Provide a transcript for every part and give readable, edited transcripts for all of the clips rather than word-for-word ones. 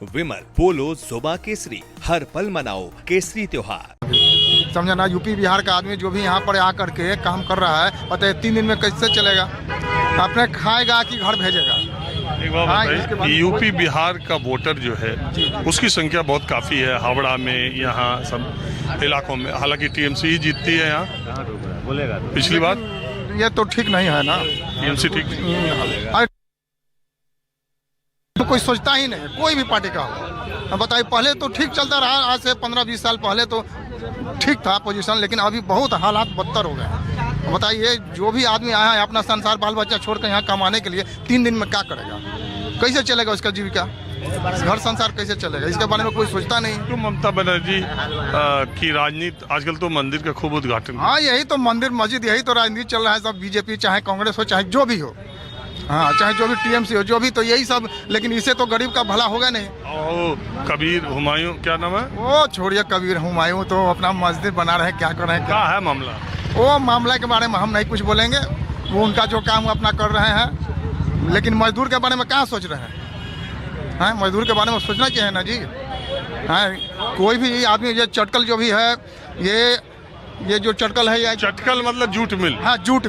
विमल पोलो जोबा केसरी, हर पल मनाओ केसरी त्योहार। समझा ना, यूपी बिहार का आदमी जो भी यहाँ पर आकर के काम कर रहा है, पता है 3 दिन में कैसे चलेगा? अपने खाएगा कि घर भेजेगा? एक बात बताइए, यूपी बिहार का वोटर जो है उसकी संख्या बहुत काफ़ी है हावड़ा में, यहाँ सब इलाकों में। हालांकि टीएमसी ही जीतती है यहाँ बोलेगा पिछली बार। ये तो ठीक नहीं है ना, टीएमसी ठीक नहीं। तो कोई सोचता ही नहीं, कोई भी पार्टी का हो। बताइए, पहले तो ठीक चलता रहा, आज से 15-20 साल पहले तो ठीक था पोजीशन, लेकिन अभी बहुत हालात बदतर हो गए। बताइए, जो भी आदमी आया है अपना संसार बाल बच्चा छोड़कर यहाँ कमाने के लिए, 3 दिन में क्या करेगा? कैसे चलेगा उसका जीविका? घर संसार कैसे चलेगा? इसके बारे में कोई सोचता नहीं। तो ममता बनर्जी की राजनीति आजकल तो मंदिर का खूब उद्घाटन। हाँ, यही तो मंदिर मस्जिद, यही तो राजनीति चल रहा है। सब बीजेपी चाहे कांग्रेस हो चाहे जो भी हो, हाँ चाहे जो भी टीएमसी हो, जो भी, तो यही सब। लेकिन इससे तो गरीब का भला होगा नहीं। ओ कबीर हुमायूं, क्या नाम है वो? छोड़िए, कबीर हुमायूं तो अपना मस्जिद बना रहे हैं, क्या कर रहे हैं? क्या है मामला? वो मामला के बारे में हम नहीं कुछ बोलेंगे, वो उनका जो काम वो अपना कर रहे हैं। लेकिन मजदूर के बारे में कहाँ सोच रहे हैं? हाँ, मजदूर के बारे में सोचना चाहिए ना जी। हाँ, कोई भी आदमी, ये चटकल जो भी है, ये जो चटकल है, ये चटकल मतलब जूट मिल। हाँ, जूट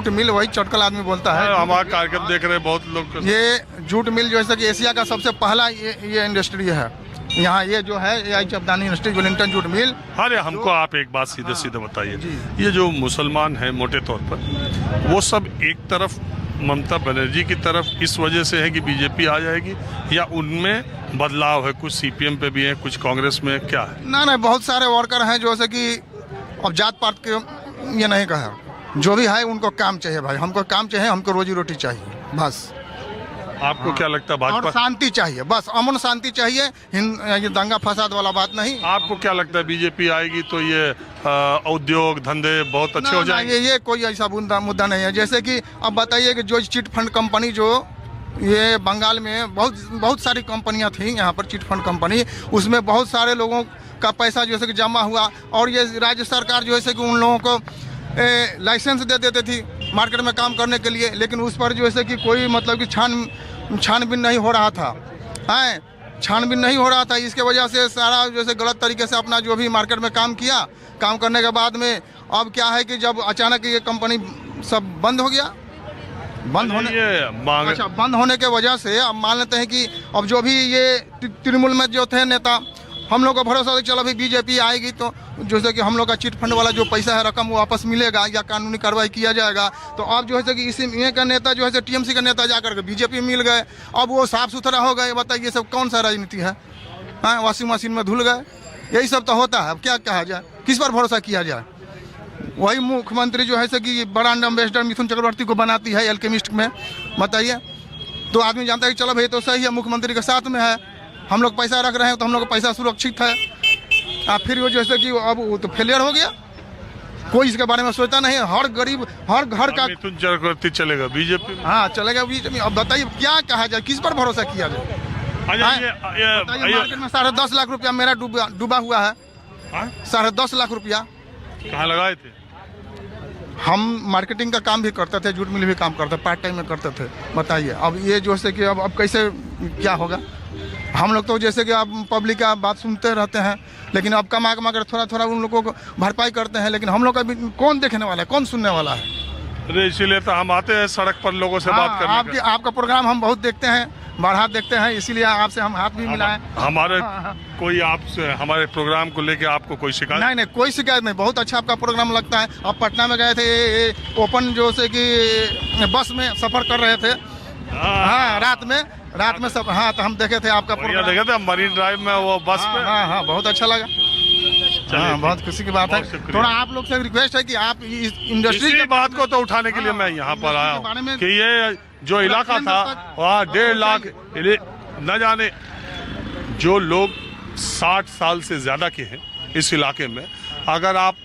मिल वही चटकल आदमी बोलता है। हमारा कार्यक्रम देख रहे हैं बहुत लोग। ये जूट मिल जो है कि एशिया का सबसे पहला ये इंडस्ट्री है यहाँ। ये जो है AI Champdani industry, Wellington jute mill. अरे हमको आप एक बात सीधे सीधे बताइए, ये जो मुसलमान है मोटे तौर पर, वो सब एक तरफ ममता बनर्जी की तरफ इस वजह से है कि बीजेपी आ जाएगी, या उनमें बदलाव है? कुछ सीपीएम पे भी है, कुछ कांग्रेस में, क्या है? ना, बहुत सारे वर्कर हैं जो है कि अब जात पात के ये नहीं कहा, जो भी है उनको काम चाहिए भाई। हमको काम चाहिए, हमको रोजी रोटी चाहिए, बस। आपको क्या लगता है भाजपा? और शांति चाहिए, बस अमन शांति चाहिए, ये दंगा फसाद वाला बात नहीं। आपको क्या लगता है बीजेपी आएगी तो ये उद्योग धंधे बहुत अच्छे हो जाएंगे? ये कोई ऐसा मुद्दा नहीं है। जैसे कि अब बताइए कि जो चिट फंड कंपनी, जो ये बंगाल में बहुत सारी कंपनियां थी यहाँ पर, चिट फंड कंपनी, उसमें बहुत सारे लोगों का पैसा जैसे कि जमा हुआ, और ये राज्य सरकार जो है कि उन लोगों को लाइसेंस दे देती थी मार्केट में काम करने के लिए, लेकिन उस पर जो है कि कोई मतलब कि छानबीन नहीं हो रहा था। हैं, छानबीन नहीं हो रहा था। इसके वजह से सारा जैसे गलत तरीके से अपना जो भी मार्केट में काम किया, काम करने के बाद में अब क्या है कि जब अचानक ये कंपनी सब बंद हो गया, बंद होने के वजह से अब मान लेते हैं कि अब जो भी ये तृणमूल में जो थे नेता, हम लोग को भरोसा था चलो अभी बीजेपी आएगी तो जैसे कि हम लोग का चिट फंड वाला जो पैसा है, रकम, वो वापस मिलेगा या कानूनी कार्रवाई किया जाएगा। तो अब जो है कि इसी ये का नेता जो है टीएमसी का नेता जाकर के बीजेपी मिल गए, अब वो साफ सुथरा हो गए। बताइए, सब कौन सा राजनीति है? हाँ, वॉशिंग मशीन में धुल गए। यही सब तो होता है। अब क्या कहा जाए, किस पर भरोसा किया जाए? वही मुख्यमंत्री जो है कि ब्रांड एम्बेसडर मिथुन चक्रवर्ती को बनाती है एल्केमिस्ट में। बताइए, तो आदमी जानता है कि चलो भाई तो सही है, मुख्यमंत्री के साथ में है, हम लोग पैसा रख रहे हैं तो हम लोग का पैसा सुरक्षित है। फिर वो जैसे कि अब वो तो फेलियर हो गया, कोई इसके बारे में सोचता नहीं। हर गरीब, हर घर का मिथुन चक्रवर्ती चलेगा बीजेपी में। हाँ, चलेगा बीजेपी। अब बताइए क्या कहा जाए, किस पर भरोसा किया जाए? मार्केट में 10.5 लाख रुपया मेरा डूबा हुआ है। 10.5 लाख रुपया कहाँ लगाए थे? हम मार्केटिंग का काम भी करते थे, जूट मिल भी काम करते, पार्ट टाइम में करते थे। बताइए, अब ये जो है कि अब कैसे क्या होगा? हम लोग तो जैसे कि आप पब्लिक का बात सुनते रहते हैं, लेकिन अब कमा कर थोड़ा उन लोगों को भरपाई करते हैं, लेकिन हम लोग का भी कौन देखने वाला है, कौन सुनने वाला है? अरे इसीलिए तो हम आते हैं सड़क पर लोगों से बात करने। आपका प्रोग्राम हम बहुत देखते हैं, बारहा देखते हैं, इसीलिए आपसे हम हाथ भी मिलाएं। हमारे कोई आपसे हमारे प्रोग्राम को लेके आपको कोई शिकायत? नहीं, कोई शिकायत नहीं। बहुत अच्छा आपका प्रोग्राम लगता है। आप पटना में गए थे, ओपन जो से कि बस में सफर कर रहे थे, हाँ, रात में सब, हाँ, तो हम देखे थे आपका प्रोग्राम, देखे थे मरीन ड्राइव में वो बस पे। हाँ, बहुत अच्छा लगा। हाँ, बहुत खुशी की बात है। थोड़ा आप लोग से रिक्वेस्ट है कि आप इस इंडस्ट्री की बात को तो उठाने के लिए मैं यहाँ पर आया हूँ कि ये जो इलाका था वहाँ 1.5 लाख, न जाने जो लोग 60 साल से ज्यादा के हैं इस इलाके में, अगर आप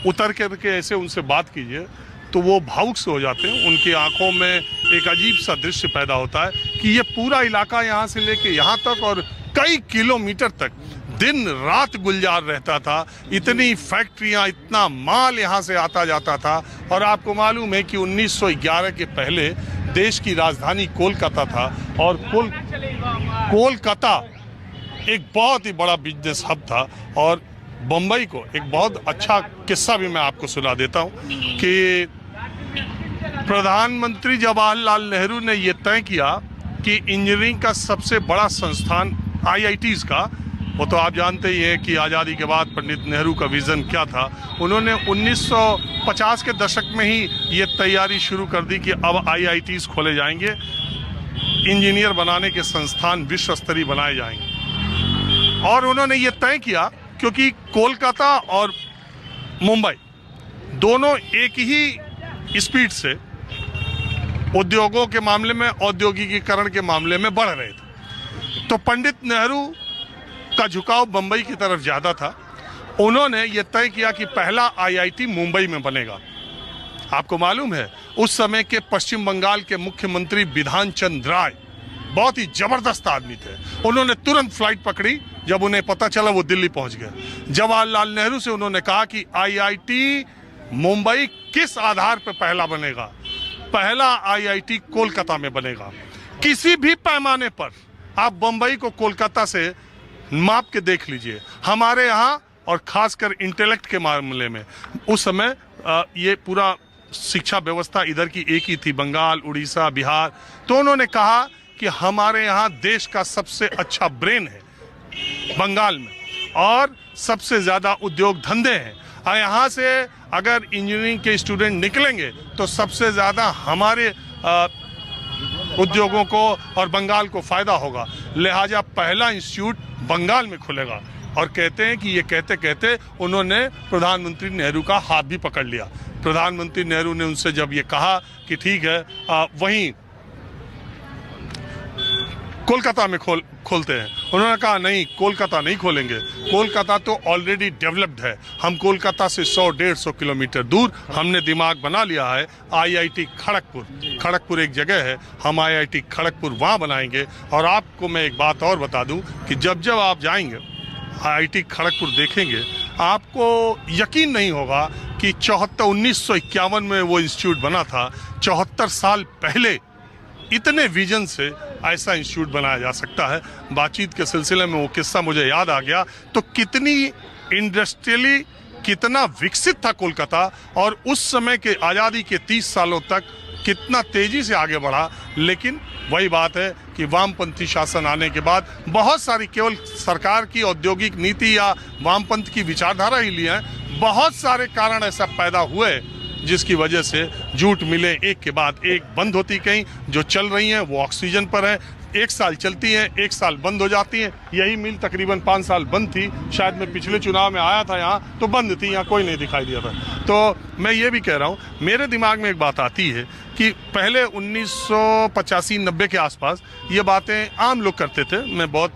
उतर करके ऐसे उनसे बात कीजिए तो वो भावुक से हो जाते हैं। उनकी आंखों में एक अजीब सा दृश्य पैदा होता है कि ये पूरा इलाका यहाँ से लेके यहाँ तक और कई किलोमीटर तक दिन रात गुलजार रहता था। इतनी फैक्ट्रियाँ, इतना माल यहाँ से आता जाता था। और आपको मालूम है कि 1911 के पहले देश की राजधानी कोलकाता था और कोलकाता एक बहुत ही बड़ा बिजनेस हब था और बम्बई को एक बहुत अच्छा किस्सा भी मैं आपको सुना देता हूँ कि प्रधानमंत्री जवाहरलाल नेहरू ने ये तय किया कि इंजीनियरिंग का सबसे बड़ा संस्थान IITs का, वो तो आप जानते ही हैं कि आज़ादी के बाद पंडित नेहरू का विज़न क्या था। उन्होंने 1950 के दशक में ही ये तैयारी शुरू कर दी कि अब IITs खोले जाएंगे, इंजीनियर बनाने के संस्थान विश्व स्तरीय बनाए जाएंगे। और उन्होंने ये तय किया क्योंकि कोलकाता और मुंबई दोनों एक ही स्पीड से उद्योगों के मामले में, औद्योगिकीकरण के मामले में बढ़ रहे थे। तो पंडित नेहरू का झुकाव बम्बई की तरफ ज़्यादा था। उन्होंने ये तय किया कि पहला IIT मुंबई में बनेगा। आपको मालूम है उस समय के पश्चिम बंगाल के मुख्यमंत्री बिधान चंद्र राय बहुत ही जबरदस्त आदमी थे। उन्होंने तुरंत फ्लाइट पकड़ी, जब उन्हें पता चला वो दिल्ली पहुंच गए। जवाहरलाल नेहरू से उन्होंने कहा कि IIT मुंबई किस आधार पर पहला बनेगा। पहला IIT कोलकाता में बनेगा। किसी भी पैमाने पर आप बम्बई को कोलकाता से माप के देख लीजिए। हमारे यहाँ और खासकर इंटेलेक्ट के मामले में उस समय ये पूरा शिक्षा व्यवस्था इधर की एक ही थी, बंगाल, उड़ीसा, बिहार। तो उन्होंने कहा कि हमारे यहाँ देश का सबसे अच्छा ब्रेन है बंगाल में और सबसे ज़्यादा उद्योग धंधे हैं। और यहाँ से अगर इंजीनियरिंग के स्टूडेंट निकलेंगे तो सबसे ज़्यादा हमारे उद्योगों को और बंगाल को फ़ायदा होगा। लिहाजा पहला इंस्टीट्यूट बंगाल में खुलेगा। और कहते हैं कि ये कहते कहते उन्होंने प्रधानमंत्री नेहरू का हाथ भी पकड़ लिया। प्रधानमंत्री नेहरू ने उनसे जब ये कहा कि ठीक है वहीं कोलकाता में खोलते हैं, उन्होंने कहा नहीं, कोलकाता नहीं खोलेंगे। कोलकाता तो ऑलरेडी डेवलप्ड है। हम कोलकाता से 100-150 किलोमीटर दूर हमने दिमाग बना लिया है IIT खड़गपुर। खड़गपुर एक जगह है, हम IIT खड़गपुर वहाँ बनाएंगे। और आपको मैं एक बात और बता दूं कि जब आप जाएंगे IIT खड़गपुर देखेंगे, आपको यकीन नहीं होगा कि 1951 में वो इंस्टीट्यूट बना था। 74 साल पहले इतने विजन से ऐसा इंस्टीट्यूट बनाया जा सकता है। बातचीत के सिलसिले में वो किस्सा मुझे याद आ गया। तो कितनी इंडस्ट्रियली कितना विकसित था कोलकाता, और उस समय के आज़ादी के 30 सालों तक कितना तेज़ी से आगे बढ़ा। लेकिन वही बात है कि वामपंथी शासन आने के बाद बहुत सारी, केवल सरकार की औद्योगिक नीति या वामपंथ की विचारधारा ही ली है, बहुत सारे कारण ऐसा पैदा हुए जिसकी वजह से जूट मिलें एक के बाद एक बंद होती गई। जो चल रही हैं वो ऑक्सीजन पर है, 1 साल चलती हैं, 1 साल बंद हो जाती हैं। यही मिल तकरीबन 5 साल बंद थी। शायद मैं पिछले चुनाव में आया था यहाँ तो बंद थी, यहाँ कोई नहीं दिखाई दिया था। तो मैं ये भी कह रहा हूँ, मेरे दिमाग में एक बात आती है कि पहले 1985-90 के आसपास ये बातें आम लोग करते थे। मैं बहुत